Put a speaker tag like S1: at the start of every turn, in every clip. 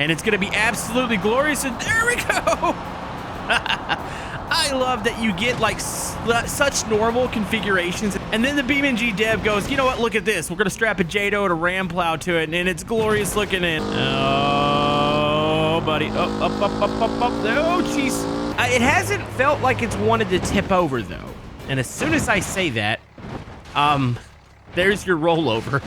S1: and it's gonna be absolutely glorious, and there we go. I love that you get like such normal configurations, and then the BeamNG dev goes, you know what, look at this, we're gonna strap a JADO and a ram plow to it, and it's glorious looking. In oh buddy, up. Oh jeez, it hasn't felt like it's wanted to tip over though, and as soon as I say that, there's your rollover.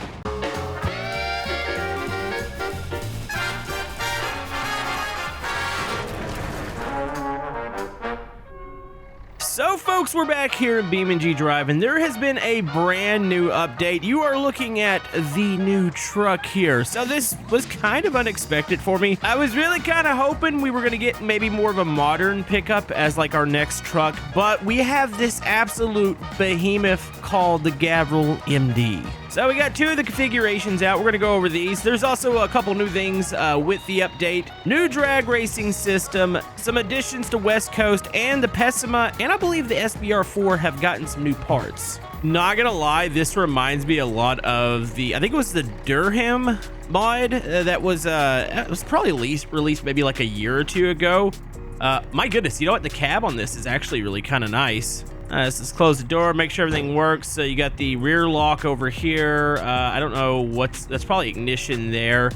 S1: So folks, we're back here in BeamNG Drive, and there has been a brand new update. You are looking at the new truck here. So this was kind of unexpected for me. I was really kind of hoping we were going to get maybe more of a modern pickup as like our next truck, but we have this absolute behemoth called the Gavril MD. So we got two of the configurations out. We're going to go over these. There's also a couple new things with the update. New drag racing system, some additions to West Coast, and the Pessima, and I believe the SBR4 have gotten some new parts. Not gonna lie, this reminds me a lot of the, I think it was the Durham mod that was it was probably released maybe like a year or two ago. My goodness, you know what? The cab on this is actually really kind of nice. Let's just close the door, make sure everything works. So you got the rear lock over here. I don't know that's probably ignition there.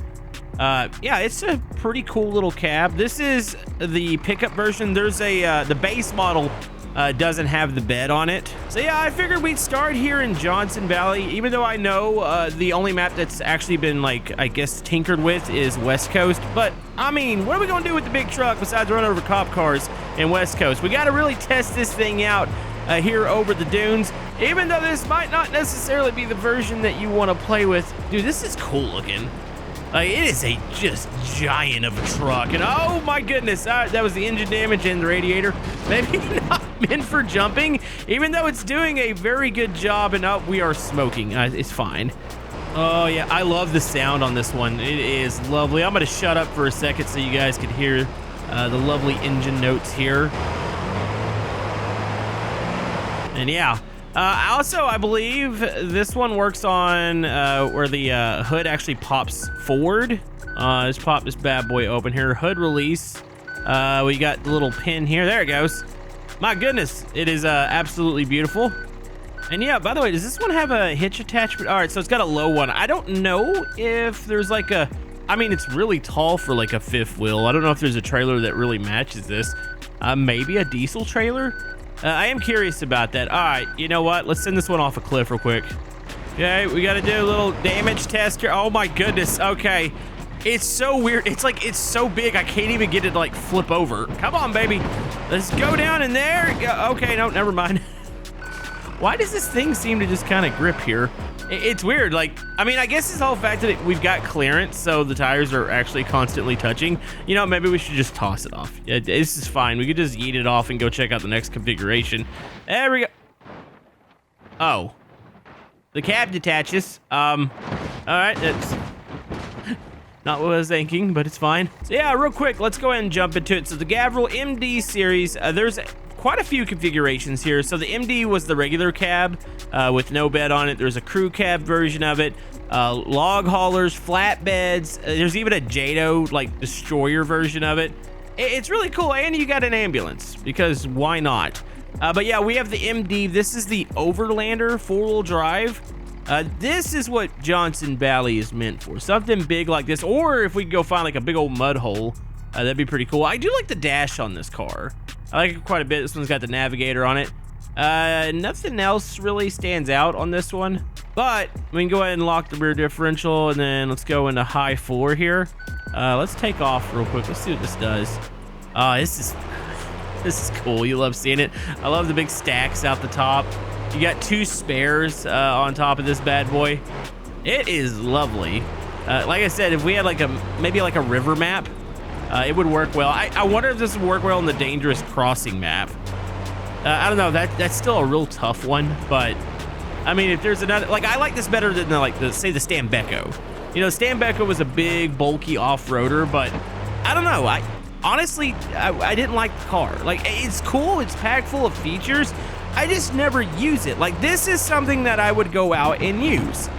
S1: Yeah, it's a pretty cool little cab. This is the pickup version. There's the base model doesn't have the bed on it. So yeah, I figured we'd start here in Johnson Valley, even though I know the only map that's actually been like, I guess, tinkered with is West Coast. But I mean, what are we gonna do with the big truck besides run over cop cars in West Coast? We gotta really test this thing out here over the dunes, even though this might not necessarily be the version that you want to play with. Dude, this is cool looking. It is a just giant of a truck, and oh my goodness, that was the engine damage and the radiator. Maybe not meant for jumping, even though it's doing a very good job. And oh, we are smoking. It's fine. Oh yeah, I love the sound on this one. It is lovely. I'm gonna shut up for a second so you guys can hear the lovely engine notes here. And yeah, also I believe this one works on where the hood actually pops forward. Let's pop this bad boy open here. Hood release. We got the little pin here. There it goes. My goodness, it is absolutely beautiful. And yeah, by the way, does this one have a hitch attachment? All right, so it's got a low one. I don't know if there's like a, I mean, it's really tall for like a fifth wheel. I don't know if there's a trailer that really matches this. Maybe a diesel trailer? I am curious about that. All right, you know what? Let's send this one off a cliff real quick. Okay, we got to do a little damage test here. Oh my goodness. Okay. It's so weird. It's like, it's so big, I can't even get it to like flip over. Come on, baby. Let's go down in there. Okay, no, never mind. Why does this thing seem to just kind of grip here? It's weird. Like, I mean, I guess this whole fact that we've got clearance, so the tires are actually constantly touching. You know, maybe we should just toss it off. Yeah, this is fine. We could just yeet it off and go check out the next configuration. There we go. Oh, the cab detaches. All right, that's not what I was thinking, but it's fine. So yeah, real quick, let's go ahead and jump into it. So the Gavril MD series, there's quite a few configurations here. So the MD was the regular cab with no bed on it. There's a crew cab version of it, log haulers, flatbeds. There's even a JADO like destroyer version of it. It's really cool, and you got an ambulance because why not? But yeah, we have the MD. This is the Overlander 4-wheel drive. This is what Johnson Valley is meant for, something big like this. Or if we could go find like a big old mud hole, that'd be pretty cool. I do like the dash on this car. I like it quite a bit. This one's got the navigator on it. Nothing else really stands out on this one, but we can go ahead and lock the rear differential, and then let's go into high 4 here. Let's take off real quick. Let's see what this does. This is cool. You love seeing it. I love the big stacks out the top. You got 2 spares on top of this bad boy. It is lovely. Like I said, if we had like maybe like a river map, it would work well. I wonder if this would work well on the dangerous crossing map. I don't know. That's still a real tough one, but I mean, if there's another, like, I like this better than say the Stambecco. You know, Stambecco was a big, bulky off-roader, but I don't know. Honestly, I didn't like the car. Like, it's cool. It's packed full of features. I just never use it. Like, this is something that I would go out and use.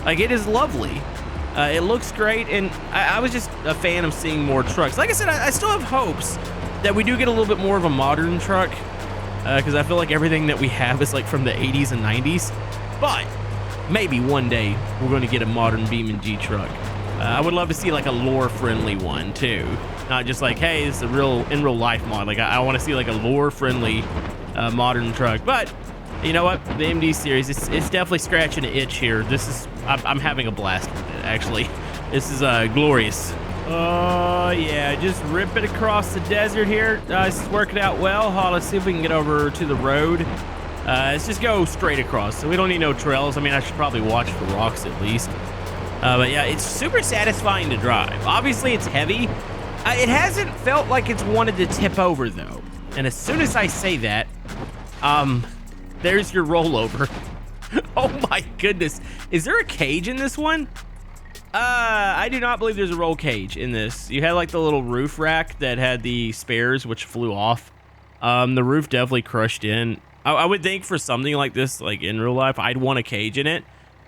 S1: Like, it is lovely. It looks great, and I was just a fan of seeing more trucks. Like I said, I still have hopes that we do get a little bit more of a modern truck, because I feel like everything that we have is like from the 80s and 90s. But maybe one day we're going to get a modern BeamNG truck. I would love to see like a lore-friendly one too, not just like, hey, this is a in real life mod. Like I want to see like a lore-friendly modern truck. But you know what, the MD series, it's definitely scratching an itch here. I'm having a blast with it, actually. This is glorious. Oh yeah, just rip it across the desert here. This is working out well. Let's see if we can get over to the road. Let's just go straight across, so we don't need no trails. I mean, I should probably watch for rocks at least. But yeah, it's super satisfying to drive. Obviously, it's heavy. It hasn't felt like it's wanted to tip over, though. And as soon as I say that, there's your rollover. Oh my goodness. Is there a cage in this one? I do not believe there's a roll cage in this. You had like the little roof rack that had the spares, which flew off. The roof definitely crushed in. I would think for something like this, like in real life, I'd want a cage in it,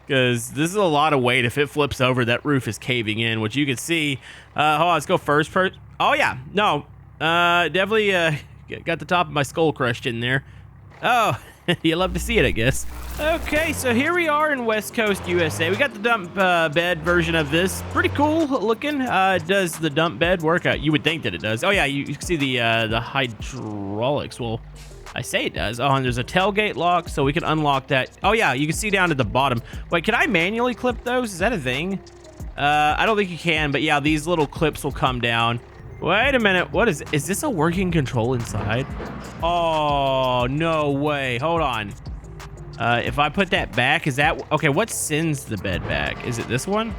S1: because this is a lot of weight. If it flips over, that roof is caving in, which you can see. Hold on, let's go first person. Oh yeah, no, definitely got the top of my skull crushed in there. Oh, you love to see it, I guess. Okay, so here we are in West Coast, USA. We got the dump bed version of this. Pretty cool looking. Does the dump bed work? You would think that it does. Oh yeah, you can see the hydraulics. Well, I say it does. Oh, and there's a tailgate lock, so we can unlock that. Oh yeah, you can see down at the bottom. Wait, can I manually clip those? Is that a thing? I don't think you can, but yeah, these little clips will come down. Wait a minute, what is this a working control inside? Oh, no way, hold on. If I put that back, is that, okay, what sends the bed back? Is it this one?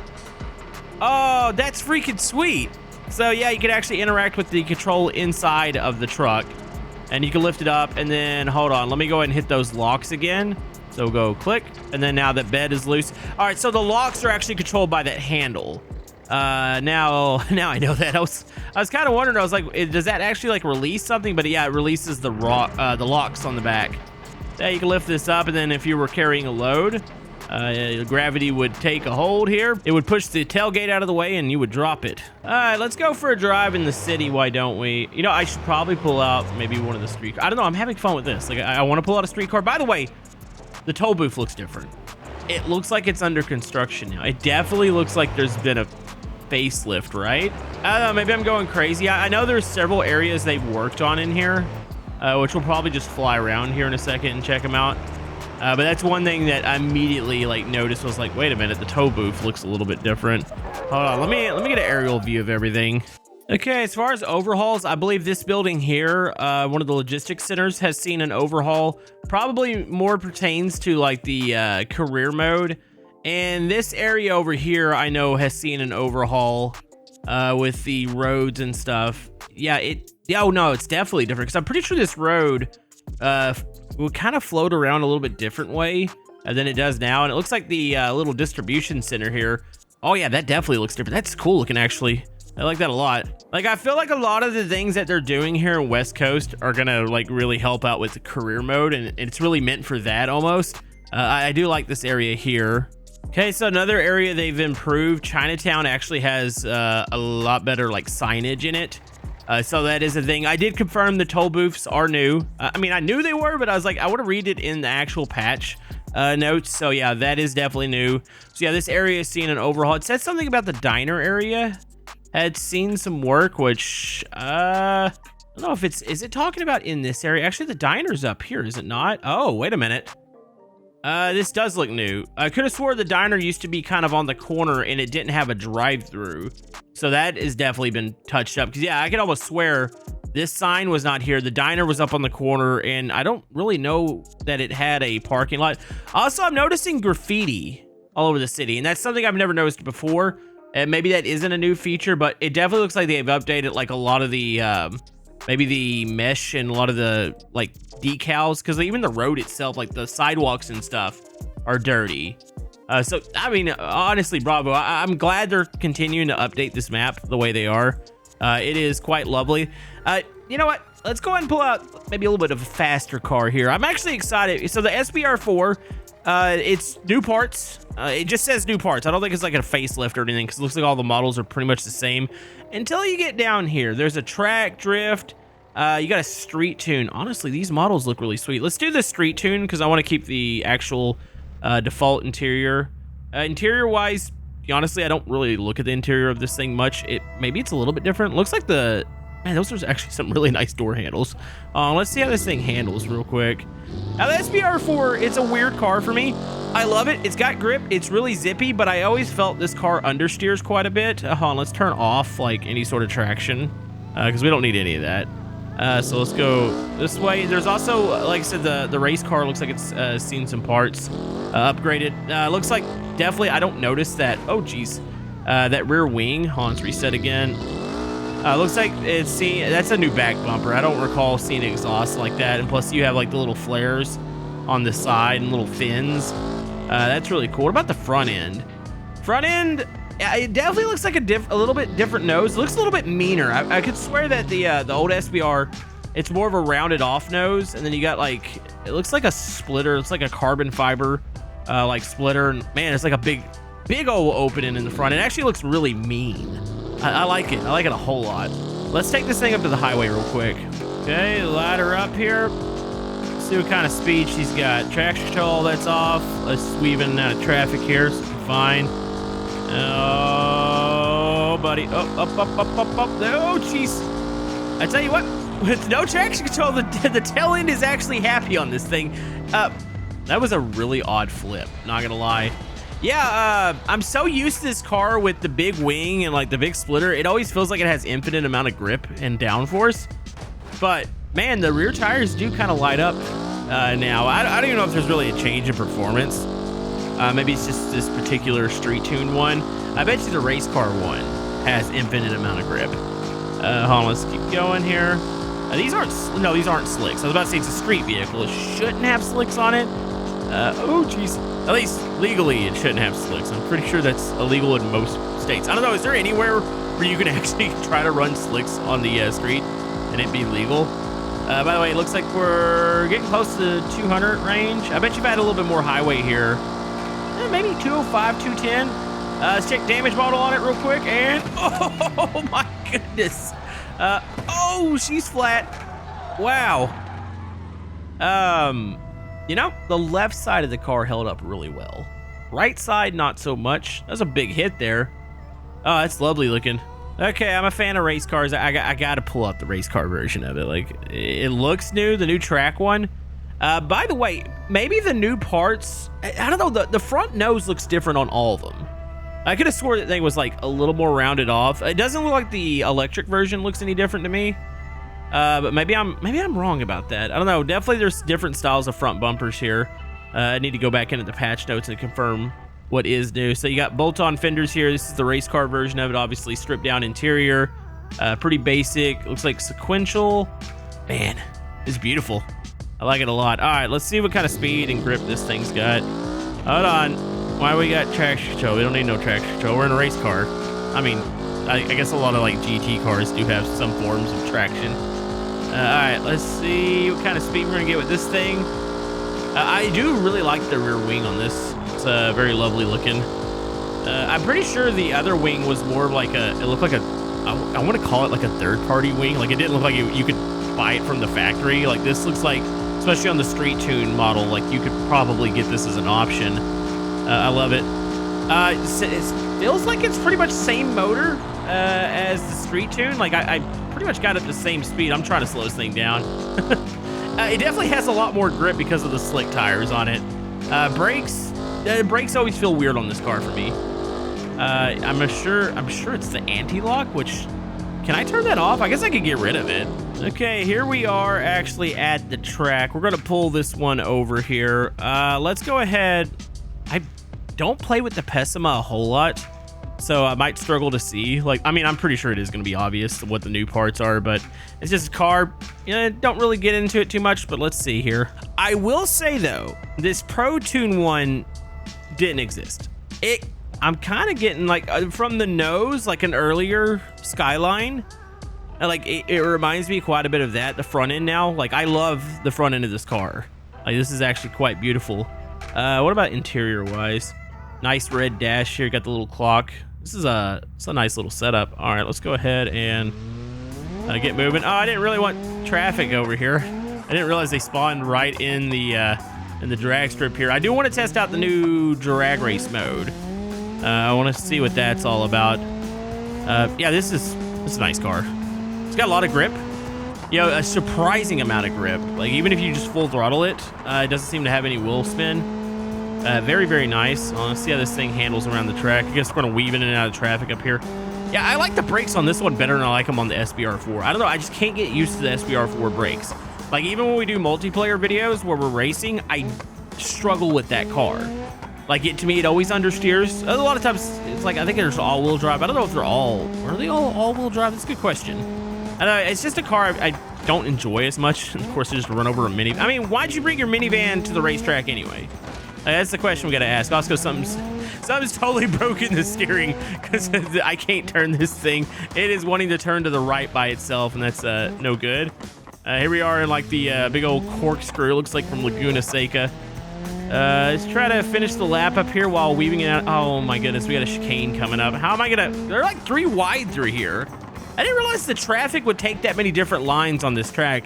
S1: Oh, that's freaking sweet. So yeah, you can actually interact with the control inside of the truck, and you can lift it up, and then, hold on, let me go ahead and hit those locks again. So we'll go click, and then now that bed is loose. All right, so the locks are actually controlled by that handle. Now I know that. I was kind of wondering. I was like, does that actually like release something? But yeah, it releases the locks on the back. Yeah, you can lift this up, and then if you were carrying a load, gravity would take a hold here. It would push the tailgate out of the way, and you would drop it. All right, let's go for a drive in the city. Why don't we? You know, I should probably pull out maybe one of the street. I don't know. I'm having fun with this. Like, I want to pull out a streetcar. By the way, the toll booth looks different. It looks like it's under construction now. It definitely looks like there's been a facelift, right? I don't know, maybe I'm going crazy. I know there's several areas they've worked on in here, which we'll probably just fly around here in a second and check them out. But that's one thing that I immediately like noticed was like, wait a minute, the tow booth looks a little bit different. Hold on, let me get an aerial view of everything. Okay, as far as overhauls, I believe this building here, one of the logistics centers, has seen an overhaul. Probably more pertains to like the career mode. And this area over here, I know, has seen an overhaul with the roads and stuff. Yeah, oh no, it's definitely different, because I'm pretty sure this road will kind of float around a little bit different way than it does now. And it looks like the little distribution center here. Oh yeah, that definitely looks different. That's cool looking, actually. I like that a lot. Like, I feel like a lot of the things that they're doing here in West Coast are gonna like really help out with the career mode, and it's really meant for that almost. I do like this area here. Okay, so another area they've improved. Chinatown actually has a lot better like signage in it. So that is a thing. I did confirm the toll booths are new. I mean, I knew they were, but I was like, I want to read it in the actual patch notes. So yeah, that is definitely new. So yeah, this area is seeing an overhaul. It said something about the diner area had seen some work, which I don't know if is it talking about in this area? Actually, the diner's up here, is it not? Oh, wait a minute. This does look new. I could have swore the diner used to be kind of on the corner and it didn't have a drive-through. So that has definitely been touched up. Because yeah, I could almost swear this sign was not here. The diner was up on the corner, and I don't really know that it had a parking lot. Also, I'm noticing graffiti all over the city, and that's something I've never noticed before. And maybe that isn't a new feature, but it definitely looks like they've updated like a lot of the maybe the mesh and a lot of the like decals, because even the road itself, like the sidewalks and stuff, are dirty. So I mean, honestly, bravo. I'm glad they're continuing to update this map the way they are. It is quite lovely. You know what? Let's go ahead and pull out maybe a little bit of a faster car here. I'm actually excited. So the SBR4, It's new parts. It just says new parts. I don't think it's like a facelift or anything because it looks like all the models are pretty much the same until you get down here. There's a track drift. You got a street tune. Honestly, these models look really sweet. Let's do the street tune because I want to keep the actual default interior. Interior-wise, honestly, I don't really look at the interior of this thing much. Maybe it's a little bit different. Looks like man, those are actually some really nice door handles. Let's see how this thing handles real quick. Now, the SBR4, it's a weird car for me. I love it. It's got grip. It's really zippy, but I always felt this car understeers quite a bit. Let's turn off like any sort of traction because we don't need any of that. So let's go this way. There's also, like I said, the race car looks like it's seen some parts upgraded. Looks like definitely I don't notice that. Oh, geez. That rear wing. Let's reset again. Looks like that's a new back bumper. I don't recall seeing exhaust like that. And plus you have like the little flares on the side and little fins. That's really cool. What about the front end? Front end, it definitely looks like a little bit different nose. It looks a little bit meaner. I could swear that the old SBR, it's more of a rounded off nose, and then you got like, it looks like a splitter. It's like a carbon fiber like splitter. And man, it's like a big old opening in the front. It actually looks really mean. I like it. I like it a whole lot. Let's take this thing up to the highway real quick. Okay, ladder up here. Let's see what kind of speed she's got. Traction control, that's off. Let's weave in and out of traffic here, so we're fine. Oh, buddy. Up. Oh, jeez. I tell you what, with no traction control, the tail end is actually happy on this thing. That was a really odd flip, not gonna lie. Yeah, I'm so used to this car with the big wing and like the big splitter. It always feels like it has infinite amount of grip and downforce. But man, the rear tires do kind of light up now. I don't even know if there's really a change in performance. Maybe it's just this particular street tune one. I bet you the race car one has infinite amount of grip. Hold on, let's keep going here. These aren't slicks. I was about to say it's a street vehicle. It shouldn't have slicks on it. Oh, jeez. At least legally, it shouldn't have slicks. I'm pretty sure that's illegal in most states. I don't know. Is there anywhere where you can actually try to run slicks on the street and it be legal? By the way, it looks like we're getting close to the 200 range. I bet you've had a little bit more highway here. Maybe 205, 210. Let's check damage model on it real quick. And oh my goodness. Oh, she's flat. Wow. You know, the left side of the car held up really well. Right side, not so much. That was a big hit there. Oh, that's lovely looking. Okay, I'm a fan of race cars. I gotta pull out the race car version of it. Like, it looks new, the new track one. By the way, maybe the new parts, I don't know, the front nose looks different on all of them. I could have swore that thing was like a little more rounded off. It doesn't look like the electric version looks any different to me. But maybe I'm wrong about that. I don't know. Definitely there's different styles of front bumpers here. I need to go back into the patch notes and confirm what is new. So you got bolt-on fenders here. This is the race car version of it. Obviously stripped down interior. Pretty basic. Looks like sequential. Man, it's beautiful. I like it a lot. All right, let's see what kind of speed and grip this thing's got. Hold on. Why we got traction control? We don't need no traction control. We're in a race car. I mean, I guess a lot of like GT cars do have some forms of traction. All right, let's see what kind of speed we're gonna get with this thing. I do really like the rear wing on this. It's very lovely looking. I'm pretty sure the other wing was more of like it looked like I want to call it like a third-party wing. Like it didn't look like you could buy it from the factory. Like this looks like, especially on the street tune model, like you could probably get this as an option. I love it. It feels like it's pretty much same motor as the street tune. Like I pretty much got it the same speed. I'm trying to slow this thing down. It definitely has a lot more grip because of the slick tires on it. Brakes always feel weird on this car for me. I'm sure it's the anti-lock, which, can I turn that off? I guess I could get rid of it. Okay, here we are actually at the track. We're gonna pull this one over here. Let's go ahead. I don't play with the Pessima a whole lot, so I might struggle to see. Like, I mean, I'm pretty sure it is gonna be obvious what the new parts are, but it's just a car. You know, don't really get into it too much, but let's see here. I will say though, this Pro Tune one didn't exist. I'm kind of getting like from the nose, like an earlier Skyline. Like it reminds me quite a bit of that. The front end now, like I love the front end of this car. Like this is actually quite beautiful. What about interior wise? Nice red dash here. Got the little clock. It's a nice little setup. All right, let's go ahead and get moving. Oh, I didn't really want traffic over here. I didn't realize they spawned right in the drag strip here. I do want to test out the new drag race mode. I want to see what that's all about. Yeah, this is a nice car. It's got a lot of grip. You know, a surprising amount of grip. Like, even if you just full throttle it, it doesn't seem to have any wheel spin. Very, very nice. Let's see how this thing handles around the track. I guess we're going to weave in and out of traffic up here. Yeah, I like the brakes on this one better than I like them on the SBR4. I don't know, I just can't get used to the SBR4 brakes. Like, even when we do multiplayer videos where we're racing, I struggle with that car. Like, to me, it always understeers. A lot of times, it's like, I think there's all-wheel drive. I don't know if they're are they all-wheel drive? That's a good question. I don't know, it's just a car I don't enjoy as much. Of course, I just run over a minivan. I mean, why'd you bring your minivan to the racetrack anyway? That's the question we gotta ask. Also, something's totally broken the steering because I can't turn this thing. It is wanting to turn to the right by itself, and that's no good. Here we are in like the big old corkscrew. It looks like from Laguna Seca. Let's try to finish the lap up here while weaving it out. Oh my goodness, we got a chicane coming up. How am I gonna? They're like 3 wide through here. I didn't realize the traffic would take that many different lines on this track.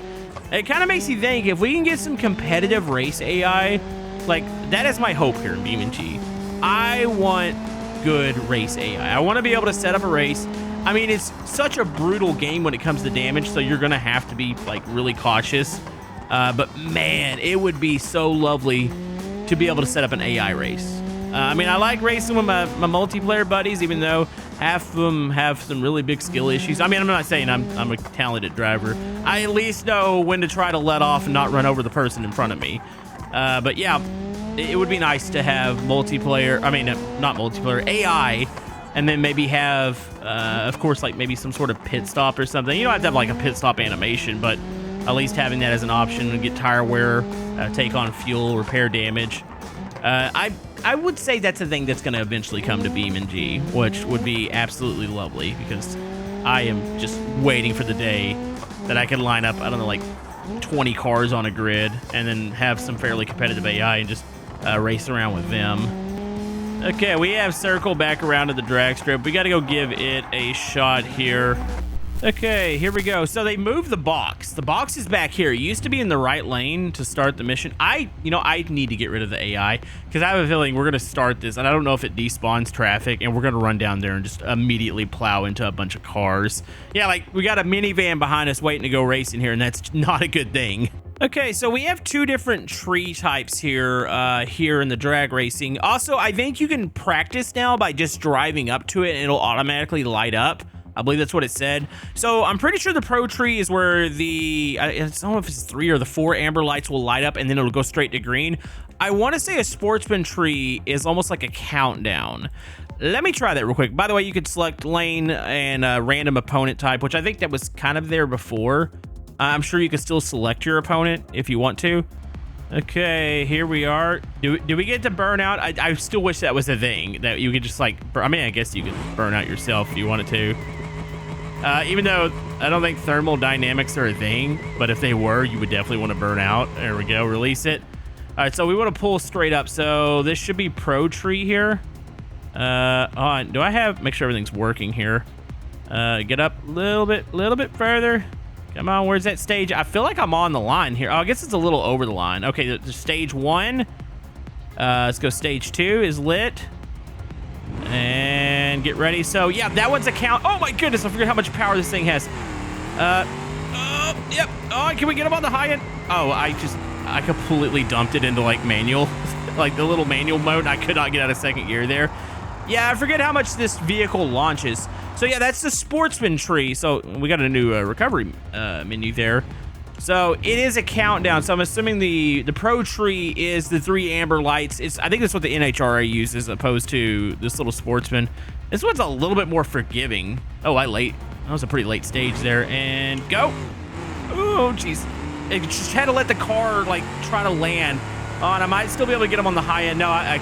S1: It kind of makes you think if we can get some competitive race AI, like that is my hope here in BeamNG. I want good race AI. I want to be able to set up a race. I mean, it's such a brutal game when it comes to damage, so you're gonna have to be like really cautious. But man, it would be so lovely to be able to set up an AI race. I mean, I like racing with my multiplayer buddies, even though half of them have some really big skill issues. I mean, I'm not saying I'm a talented driver. I at least know when to try to let off and not run over the person in front of me. But yeah, it would be nice to have multiplayer, I mean, not multiplayer, AI, and then maybe have, of course, like maybe some sort of pit stop or something. You don't have to have like a pit stop animation, but at least having that as an option to get tire wear, take on fuel, repair damage. I would say that's a thing that's going to eventually come to BeamNG, which would be absolutely lovely because I am just waiting for the day that I can line up, I don't know, like 20 cars on a grid and then have some fairly competitive AI and just race around with them. Okay, we have circled back around to the drag strip. We got to go give it a shot here. Okay, here we go. So they moved the box. The box is back here. It used to be in the right lane to start the mission. I need to get rid of the AI because I have a feeling we're going to start this, and I don't know if it despawns traffic, and we're going to run down there and just immediately plow into a bunch of cars. Yeah, like we got a minivan behind us waiting to go racing here, and that's not a good thing. Okay, so we have 2 different tree types here here in the drag racing. Also, I think you can practice now by just driving up to it, and it'll automatically light up. I believe that's what it said. So I'm pretty sure the pro tree is where the, I don't know if it's 3 or the 4 amber lights will light up and then it'll go straight to green. I want to say a sportsman tree is almost like a countdown. Let me try that real quick. By the way, you could select lane and random opponent type, which I think that was kind of there before. I'm sure you can still select your opponent if you want to. Okay, here we are. Do we get to burn out? I still wish that was a thing, that you could just like, I mean, I guess you could burn out yourself if you wanted to. Even though I don't think thermal dynamics are a thing, but if they were, you would definitely want to burn out. There we go, release it. All right, so we want to pull straight up. So this should be pro tree here. Do I have, make sure everything's working here. Get up a little bit further. Come on, where's that stage? I feel like I'm on the line here. Oh, I guess it's a little over the line. Okay, the stage 1. Let's go stage 2 is lit. And get ready. So, yeah, that one's a count. Oh, my goodness, I forget how much power this thing has. Yep. Oh, can we get up on the high end? Oh, I completely dumped it into, like, manual. Like, the little manual mode. I could not get out of second gear there. Yeah, I forget how much this vehicle launches. So yeah, that's the sportsman tree. So we got a new recovery menu there. So it is a countdown. So I'm assuming the pro tree is the 3 amber lights. I think that's what the NHRA uses as opposed to this little sportsman. This one's a little bit more forgiving. Oh, that was a pretty late stage there. And go. Oh, jeez. I just had to let the car like try to land. Oh, and I might still be able to get him on the high end. No, I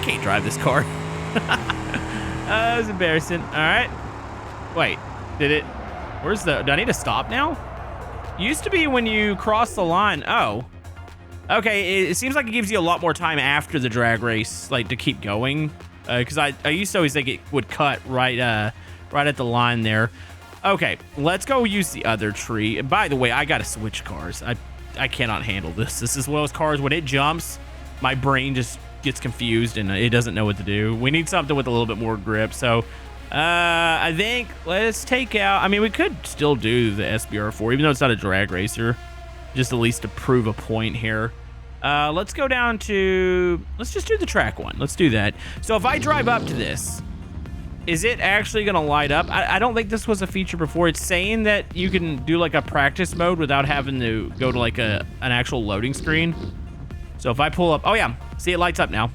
S1: can't drive this car. That was embarrassing. All right. Wait, do I need to stop now? Used to be when you cross the line. Oh, Okay, it seems like it gives you a lot more time after the drag race, like to keep going. Because I used to always think it would cut right at the line there. Okay, let's go use the other tree. And by the way, I gotta switch cars. I cannot handle this. This is one of those cars, when it jumps, my brain just gets confused and it doesn't know what to do. We need something with a little bit more grip. So I think let's take out, I mean, we could still do the SBR4, even though it's not a drag racer, just at least to prove a point here. Let's go down to, let's just do the track one. Let's do that. So if I drive up to this, is it actually going to light up? I don't think this was a feature before. It's saying that you can do like a practice mode without having to go to like an actual loading screen. So if I pull up, oh yeah, see, it lights up now.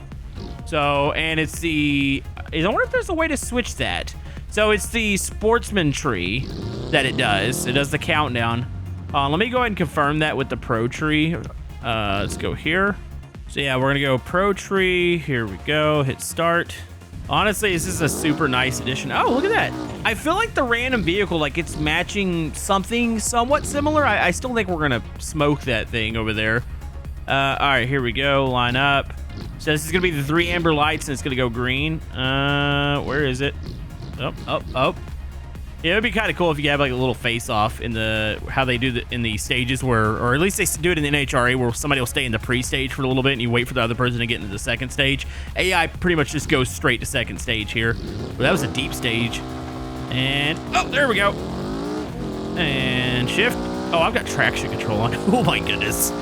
S1: So, and it's the, I wonder if there's a way to switch that. So it's the sportsman tree that it does. It does the countdown. Let me go ahead and confirm that with the pro tree. Let's go here. So yeah, we're gonna go pro tree. Here we go, hit start. Honestly, this is a super nice addition. Oh, look at that. I feel like the random vehicle, like it's matching something somewhat similar. I still think we're gonna smoke that thing over there. All right, here we go, line up. So this is gonna be the 3 amber lights and it's gonna go green. Where is it? Oh. Yeah, it'd be kind of cool if you have like a little face-off in the how they do in the stages where, or at least they do it in the NHRA where somebody will stay in the pre-stage for a little bit and you wait for the other person to get into the second stage. AI pretty much just goes straight to second stage here. But that was a deep stage. And, oh, there we go. And shift. Oh, I've got traction control on. Oh my goodness.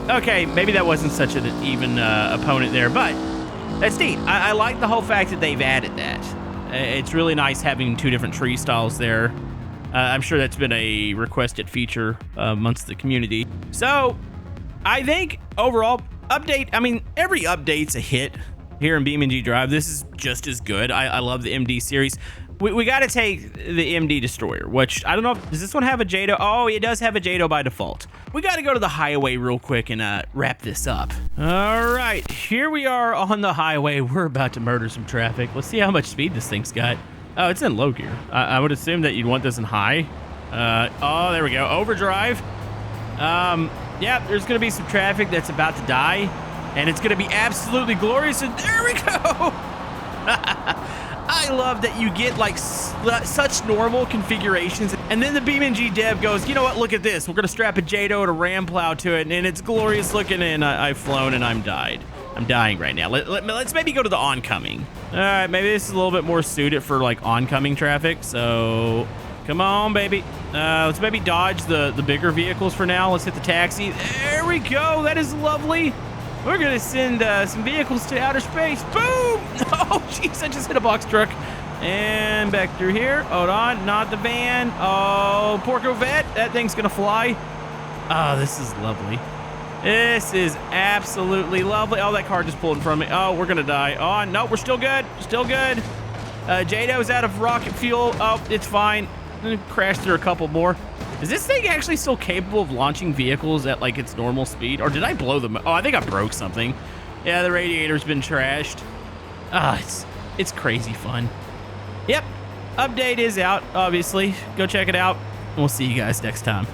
S1: Okay, maybe that wasn't such an even opponent there, but that's neat. I like the whole fact that they've added that. It's really nice having 2 different tree styles there. I'm sure that's been a requested feature amongst the community. So I think overall update, I mean, every update's a hit here in BeamNG Drive. This is just as good. I love the MD series. We got to take the MD Destroyer, which I don't know, does this one have a JADO? Oh, it does have a JADO by default. We got to go to the highway real quick and wrap this up. All right, here we are on the highway. We're about to murder some traffic. Let's see how much speed this thing's got. Oh, it's in low gear. I would assume that you'd want this in high. Oh, there we go, overdrive. Yeah, there's gonna be some traffic that's about to die, and it's gonna be absolutely glorious, and there we go. I love that you get like such normal configurations, and then the BeamNG dev goes, you know what, look at this, we're gonna strap a JADO and a ram plow to it, and it's glorious looking, and I've flown and I'm dying right now. Let's maybe go to the oncoming. All right, maybe this is a little bit more suited for like oncoming traffic, so come on, baby. Let's maybe dodge the bigger vehicles for now. Let's hit the taxi. There we go, that is lovely. We're gonna send some vehicles to outer space. Boom! Oh, jeez, I just hit a box truck. And back through here. Hold on, not the van. Oh, Porco Vet, that thing's gonna fly. Oh, this is lovely. This is absolutely lovely. Oh, that car just pulled in front of me. Oh, we're gonna die. Oh, no, we're still good. Still good. JADO's out of rocket fuel. Oh, it's fine. Crash through a couple more. Is this thing actually still capable of launching vehicles at like its normal speed? Or did I blow them? Oh, I think I broke something. Yeah, the radiator's been trashed. Ah, it's crazy fun. Yep, update is out, obviously. Go check it out. We'll see you guys next time.